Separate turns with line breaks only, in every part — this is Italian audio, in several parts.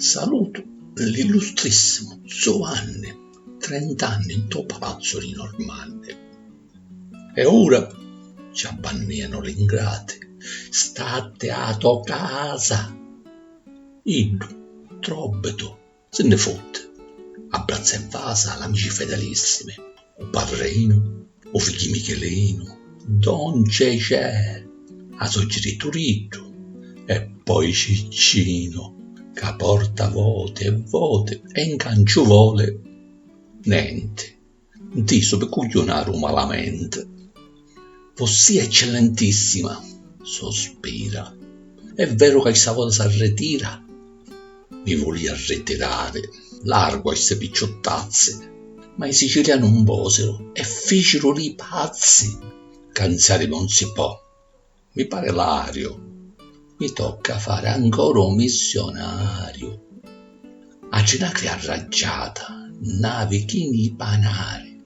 Saluto l'illustrissimo Giovanni, 30 anni in tuo palazzo di Normandia. E ora ci abbanniano l'ingrati, state a tua casa. Iddu, trobbeto, se ne fotte, abbraccia in vasa l'amici fedelissimi, o Parrino, o figli Michelino, Don Cecè, a soggetti Turitto, e poi Ciccino, che porta vote e in cancio vuole niente, diso per cuglionare malamente. Vossia eccellentissima, sospira, è vero che questa volta si ritira? Mi volia ritirare, largo a queste picciottazze, ma i siciliani non posero e fecero li pazzi. Cansare non si può, mi pare l'ario. Mi tocca fare ancora un missionario. A ginacri arraggiata, navichini panari.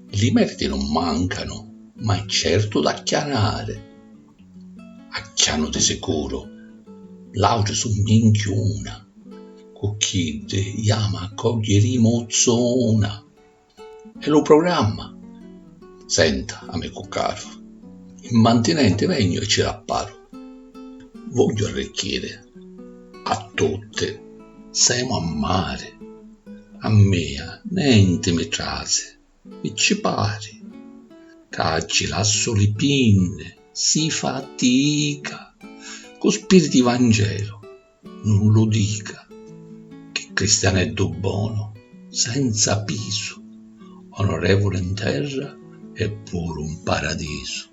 Li meriti non mancano, ma è certo da chianare. Acciano di sicuro, laude su minchiuna, cucchide chiama a cogliere mozzona. E lo programma. Senta, amico caro, il mantenente vegno e ci rapparo. Voglio arricchire a tutte, siamo a mare, a mea niente mi trase, e ci pare, cacci lasso le pinne, si fatica, con spiriti Vangelo, non lo dica, che cristianetto buono, senza piso, onorevole in terra e pure un paradiso.